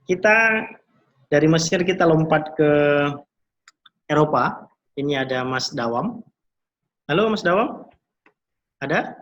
Kita dari Mesir kita lompat ke Eropa. Ini ada Mas Dawam. Halo Mas Dawam, ada?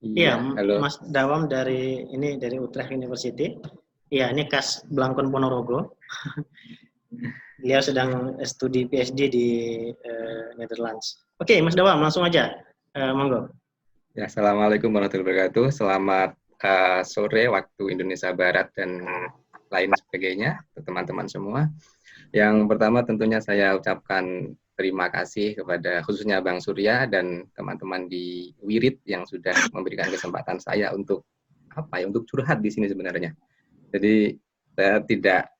Iya, Halo. Mas Dawam dari Utrecht University. Iya, ini Kas Blangkon Ponorogo. Beliau sedang studi PhD di Netherlands. Oke, Mas Dawam, langsung aja. Monggo. Ya, Assalamualaikum warahmatullahi wabarakatuh. Selamat sore waktu Indonesia Barat dan lain sebagainya, teman-teman semua. Yang pertama tentunya saya ucapkan terima kasih kepada khususnya Bang Surya dan teman-teman di Wirid yang sudah memberikan kesempatan saya untuk untuk curhat di sini sebenarnya. Jadi saya tidak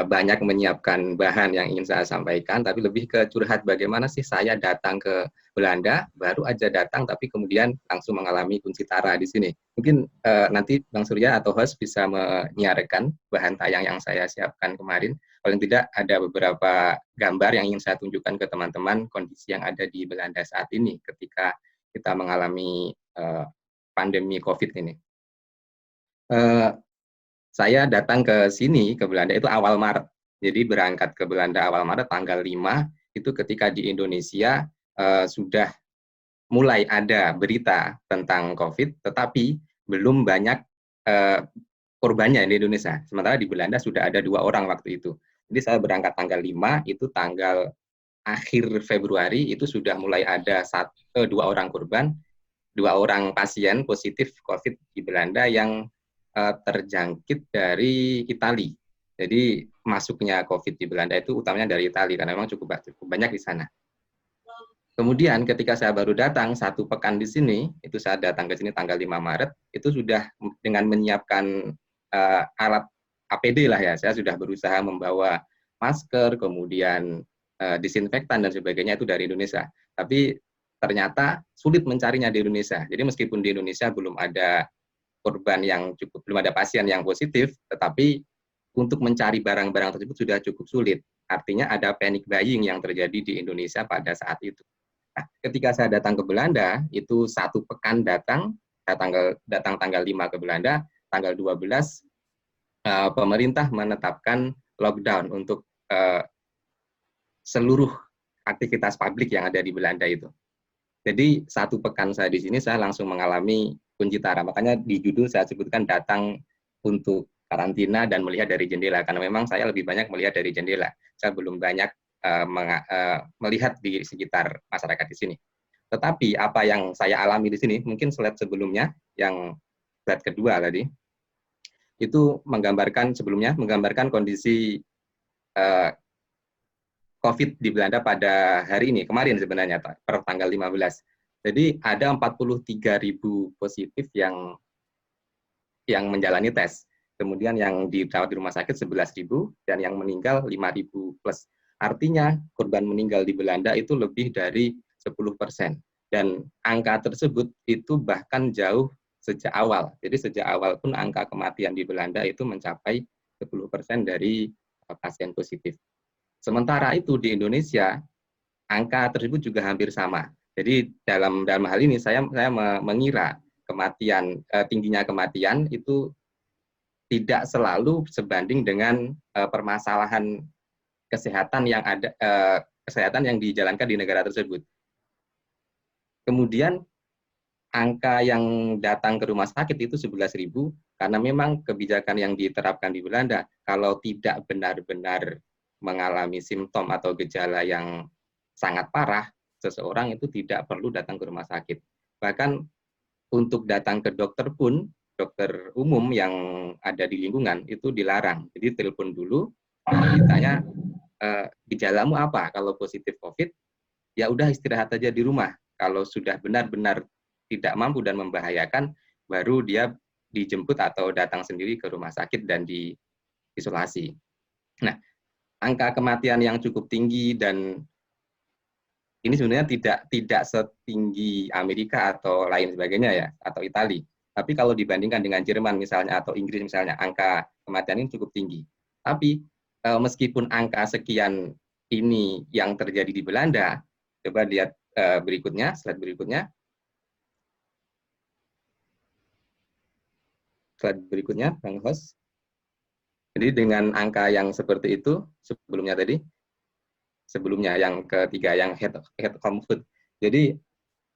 banyak menyiapkan bahan yang ingin saya sampaikan, tapi lebih ke curhat bagaimana sih saya datang ke Belanda, baru aja datang tapi kemudian langsung mengalami kunci tara di sini. Mungkin nanti Bang Surya atau host bisa menyiarkan bahan tayang yang saya siapkan kemarin. Paling tidak ada beberapa gambar yang ingin saya tunjukkan ke teman-teman kondisi yang ada di Belanda saat ini ketika kita mengalami pandemi COVID ini. Saya datang ke sini, ke Belanda itu awal Maret. Jadi berangkat ke Belanda awal Maret tanggal 5, itu ketika di Indonesia sudah mulai ada berita tentang COVID, tetapi belum banyak korbannya di Indonesia. Sementara di Belanda sudah ada 2 orang waktu itu. Jadi saya berangkat tanggal 5, itu tanggal akhir Februari, itu sudah mulai ada 2 orang korban, 2 orang pasien positif COVID di Belanda yang terjangkit dari Italia. Jadi masuknya COVID di Belanda itu utamanya dari Italia karena memang cukup banyak di sana. Kemudian ketika saya baru datang 1 pekan di sini, itu saya datang ke sini tanggal 5 Maret, itu sudah dengan menyiapkan alat APD lah ya, saya sudah berusaha membawa masker, kemudian disinfektan dan sebagainya itu dari Indonesia. Tapi ternyata sulit mencarinya di Indonesia. Jadi meskipun di Indonesia belum ada korban yang belum ada pasien yang positif, tetapi untuk mencari barang-barang tersebut sudah cukup sulit. Artinya ada panic buying yang terjadi di Indonesia pada saat itu. Nah, ketika saya datang ke Belanda, itu 1 pekan datang, saya datang tanggal 5 ke Belanda, tanggal 12 pemerintah menetapkan lockdown untuk seluruh aktivitas publik yang ada di Belanda itu. Jadi 1 pekan saya di sini, saya langsung mengalami kunci tara. Makanya di judul saya sebutkan datang untuk karantina dan melihat dari jendela. Karena memang saya lebih banyak melihat dari jendela. Saya belum banyak melihat di sekitar masyarakat di sini. Tetapi apa yang saya alami di sini, mungkin slide sebelumnya, yang slide kedua tadi, itu menggambarkan kondisi COVID di Belanda pada hari ini, kemarin sebenarnya, per tanggal 15. Jadi ada 43.000 positif yang menjalani tes. Kemudian yang dirawat di rumah sakit 11.000 dan yang meninggal 5.000 plus. Artinya korban meninggal di Belanda itu lebih dari 10%. Dan angka tersebut itu bahkan jauh sejak awal. Jadi sejak awal pun angka kematian di Belanda itu mencapai 10% dari pasien positif. Sementara itu di Indonesia angka tersebut juga hampir sama. Jadi dalam hal ini saya mengira tingginya kematian itu tidak selalu sebanding dengan permasalahan kesehatan yang dijalankan di negara tersebut. Kemudian angka yang datang ke rumah sakit itu 11.000 karena memang kebijakan yang diterapkan di Belanda kalau tidak benar-benar mengalami simptom atau gejala yang sangat parah, seseorang itu tidak perlu datang ke rumah sakit. Bahkan untuk datang ke dokter pun, dokter umum yang ada di lingkungan itu dilarang. Jadi telepon dulu, ditanya gejalamu apa? Kalau positif COVID, ya udah istirahat aja di rumah. Kalau sudah benar-benar tidak mampu dan membahayakan, baru dia dijemput atau datang sendiri ke rumah sakit dan diisolasi. Nah, angka kematian yang cukup tinggi dan ini sebenarnya tidak setinggi Amerika atau lain sebagainya ya, atau Italia. Tapi kalau dibandingkan dengan Jerman misalnya atau Inggris misalnya, angka kematian ini cukup tinggi. Tapi meskipun angka sekian ini yang terjadi di Belanda, coba lihat berikutnya, slide berikutnya. Slide berikutnya, Bang Host. Jadi dengan angka yang seperti itu, sebelumnya yang ketiga yang head home food. Jadi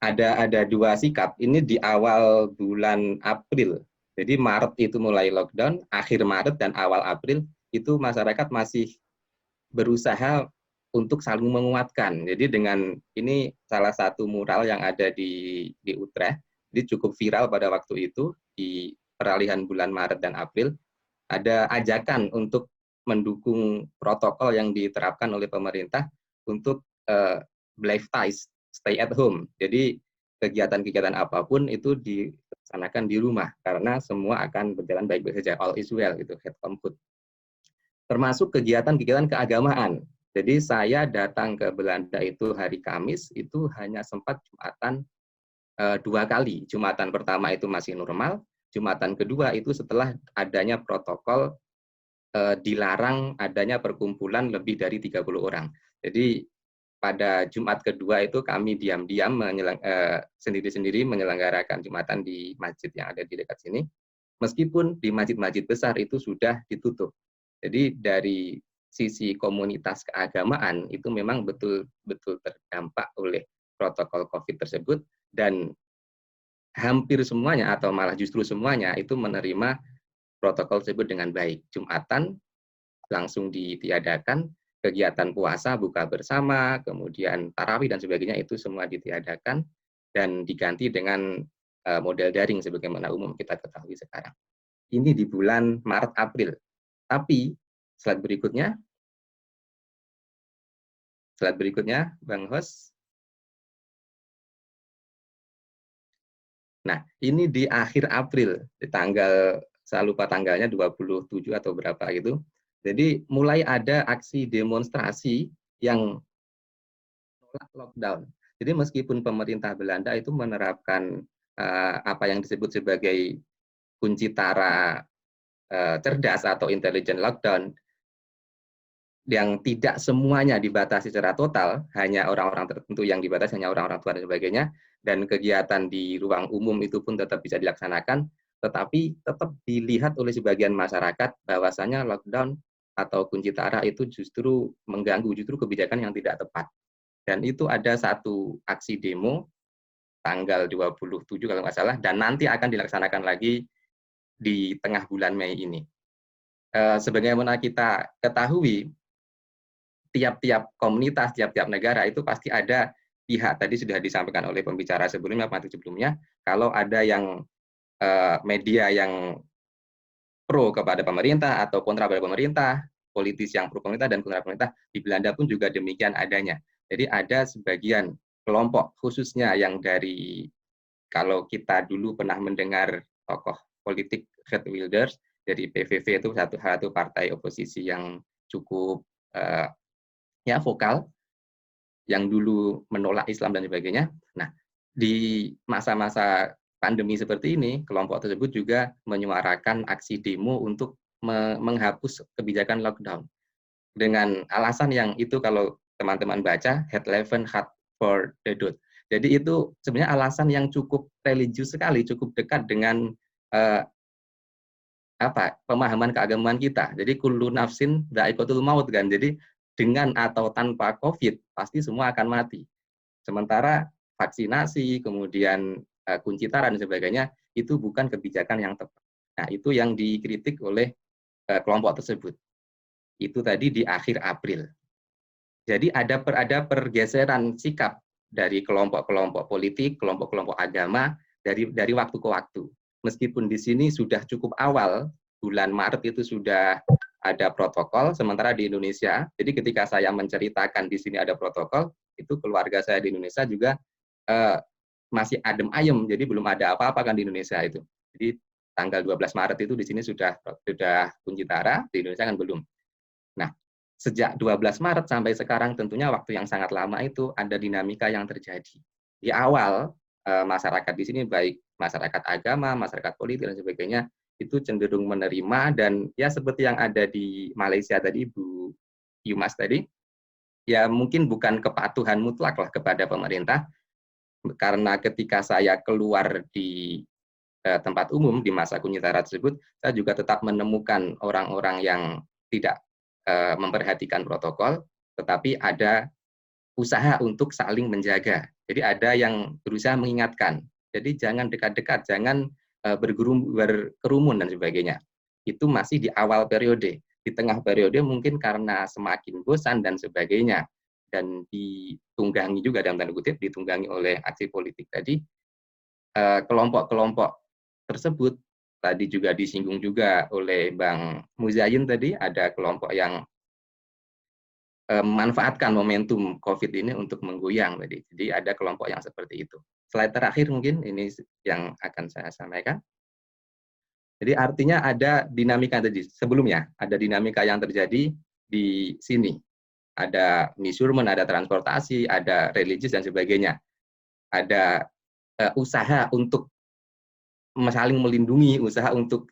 ada dua sikap. Ini di awal bulan April. Jadi Maret itu mulai lockdown, akhir Maret dan awal April itu masyarakat masih berusaha untuk saling menguatkan. Jadi dengan ini salah satu mural yang ada di Utrecht, jadi cukup viral pada waktu itu di peralihan bulan Maret dan April, ada ajakan untuk mendukung protokol yang diterapkan oleh pemerintah untuk blijf stay at home. Jadi kegiatan-kegiatan apapun itu dilaksanakan di rumah karena semua akan berjalan baik-baik saja, all is well gitu, head home food. Termasuk kegiatan-kegiatan keagamaan. Jadi saya datang ke Belanda itu hari Kamis, itu hanya sempat Jumatan 2 kali. Jumatan pertama itu masih normal, Jumatan kedua itu setelah adanya protokol dilarang adanya perkumpulan lebih dari 30 orang. Jadi pada Jumat kedua itu kami diam-diam sendiri-sendiri menyelenggarakan Jumatan di masjid yang ada di dekat sini. Meskipun di masjid-masjid besar itu sudah ditutup. Jadi dari sisi komunitas keagamaan itu memang betul-betul terdampak oleh protokol COVID tersebut, dan hampir semuanya atau malah justru semuanya itu menerima protokol tersebut dengan baik. Jumatan langsung ditiadakan, kegiatan puasa, buka bersama, kemudian tarawih dan sebagainya itu semua ditiadakan dan diganti dengan model daring sebagaimana umum kita ketahui sekarang. Ini di bulan Maret April. Tapi slide berikutnya, Bang Hos. Nah, ini di akhir April, di tanggal, saya lupa tanggalnya 27 atau berapa gitu. Jadi mulai ada aksi demonstrasi yang menolak lockdown. Jadi meskipun pemerintah Belanda itu menerapkan apa yang disebut sebagai kunci tara cerdas atau intelligent lockdown, yang tidak semuanya dibatasi secara total, hanya orang-orang tertentu yang dibatasi, hanya orang-orang tua dan sebagainya, dan kegiatan di ruang umum itu pun tetap bisa dilaksanakan, tetapi tetap dilihat oleh sebagian masyarakat bahwasanya lockdown atau kunci tara itu justru mengganggu, justru kebijakan yang tidak tepat. Dan itu ada satu aksi demo tanggal 27 kalau nggak salah, dan nanti akan dilaksanakan lagi di tengah bulan Mei ini. Sebagaimana kita ketahui, tiap-tiap komunitas, tiap-tiap negara itu pasti ada pihak, tadi sudah disampaikan oleh pembicara sebelumnya, kalau ada yang media yang pro kepada pemerintah atau kontra pada pemerintah, politis yang pro pemerintah dan kontra pemerintah, di Belanda pun juga demikian adanya. Jadi ada sebagian kelompok khususnya yang dari, kalau kita dulu pernah mendengar tokoh politik Geert Wilders dari PVV, itu satu partai oposisi yang cukup ya vokal, yang dulu menolak Islam dan sebagainya. Nah, di masa-masa pandemi seperti ini, kelompok tersebut juga menyuarakan aksi demo untuk menghapus kebijakan lockdown. Dengan alasan yang itu kalau teman-teman baca, het leven gaat voor de dood. Jadi itu sebenarnya alasan yang cukup religius sekali, cukup dekat dengan pemahaman keagamaan kita. Jadi kullu nafsin dha'iqatul maut kan. Jadi dengan atau tanpa COVID pasti semua akan mati. Sementara vaksinasi, kemudian kunci tara dan sebagainya itu bukan kebijakan yang tepat. Nah, itu yang dikritik oleh kelompok tersebut. Itu tadi di akhir April. Jadi ada pergeseran sikap dari kelompok-kelompok politik, kelompok-kelompok agama dari waktu ke waktu. Meskipun di sini sudah cukup awal, bulan Maret itu sudah ada protokol, sementara di Indonesia, jadi ketika saya menceritakan di sini ada protokol, itu keluarga saya di Indonesia juga masih adem ayem, jadi belum ada apa-apa kan di Indonesia itu. Jadi tanggal 12 Maret itu di sini sudah kunci tara, di Indonesia kan belum. Nah, sejak 12 Maret sampai sekarang tentunya waktu yang sangat lama itu ada dinamika yang terjadi. Di awal masyarakat di sini baik masyarakat agama, masyarakat politik dan sebagainya itu cenderung menerima, dan ya seperti yang ada di Malaysia tadi Bu Yumas tadi, ya mungkin bukan kepatuhan mutlak lah kepada pemerintah, karena ketika saya keluar di tempat umum di masa Kunjitara tersebut, saya juga tetap menemukan orang-orang yang tidak memperhatikan protokol, tetapi ada usaha untuk saling menjaga. Jadi ada yang berusaha mengingatkan. Jadi jangan dekat-dekat, jangan berkerumun dan sebagainya. Itu masih di awal periode. Di tengah periode mungkin karena semakin bosan dan sebagainya, dan ditunggangi juga dalam tanda kutip, ditunggangi oleh aksi politik tadi, kelompok-kelompok tersebut tadi juga disinggung juga oleh Bang Muzayin tadi, ada kelompok yang memanfaatkan momentum COVID ini untuk menggoyang tadi. Jadi ada kelompok yang seperti itu. Slide terakhir mungkin ini yang akan saya sampaikan. Jadi artinya ada dinamika tadi sebelumnya, ada dinamika yang terjadi di sini. Ada measurement, ada transportasi, ada religius dan sebagainya. Ada usaha untuk saling melindungi, usaha untuk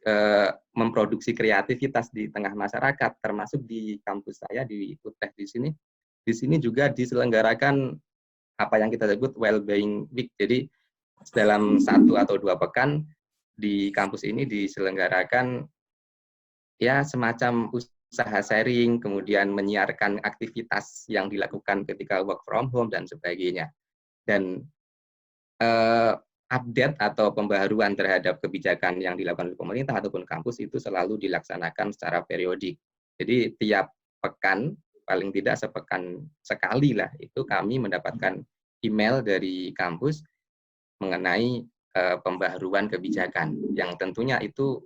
memproduksi kreativitas di tengah masyarakat, termasuk di kampus saya di Utrecht di sini. Di sini juga diselenggarakan apa yang kita sebut well-being week. Jadi dalam 1 atau 2 pekan di kampus ini diselenggarakan ya semacam usaha sharing, kemudian menyiarkan aktivitas yang dilakukan ketika work from home dan sebagainya. Dan update atau pembaharuan terhadap kebijakan yang dilakukan oleh pemerintah ataupun kampus itu selalu dilaksanakan secara periodik. Jadi tiap pekan, paling tidak sepekan sekali lah, itu kami mendapatkan email dari kampus mengenai pembaharuan kebijakan yang tentunya itu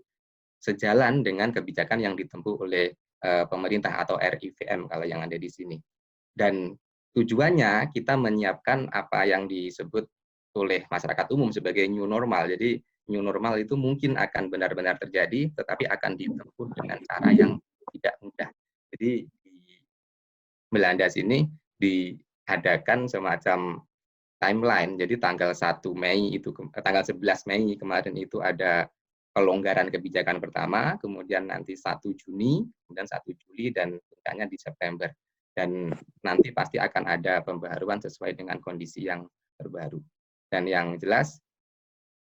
sejalan dengan kebijakan yang ditempuh oleh pemerintah atau RIVM kalau yang ada di sini. Dan tujuannya kita menyiapkan apa yang disebut oleh masyarakat umum sebagai new normal. Jadi new normal itu mungkin akan benar-benar terjadi, tetapi akan ditempuh dengan cara yang tidak mudah. Jadi di Belanda sini diadakan semacam timeline. Jadi tanggal 1 Mei itu, tanggal 11 Mei kemarin itu ada pelonggaran kebijakan pertama, kemudian nanti 1 Juni, kemudian 1 Juli, dan puncaknya di September. Dan nanti pasti akan ada pembaharuan sesuai dengan kondisi yang terbaru. Dan yang jelas,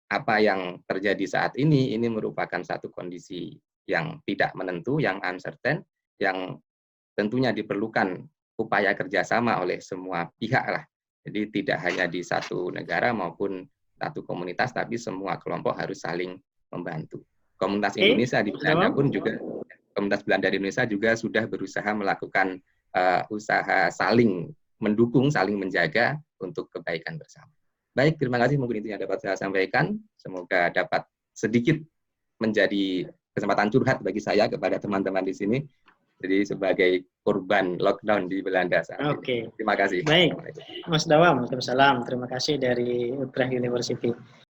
apa yang terjadi saat ini merupakan satu kondisi yang tidak menentu, yang uncertain, yang tentunya diperlukan upaya kerjasama oleh semua pihak lah. Jadi tidak hanya di satu negara maupun satu komunitas, tapi semua kelompok harus saling membantu. Komunitas Indonesia di Belanda pun juga, komunitas Belanda di Indonesia juga sudah berusaha melakukan usaha saling mendukung, saling menjaga untuk kebaikan bersama. Baik, terima kasih, mungkin itu yang dapat saya sampaikan. Semoga dapat sedikit menjadi kesempatan curhat bagi saya kepada teman-teman di sini. Jadi sebagai korban lockdown di Belanda saat ini. Terima kasih. Baik, Mas Dawam, Waalaikumsalam. Terima kasih dari Utrecht University.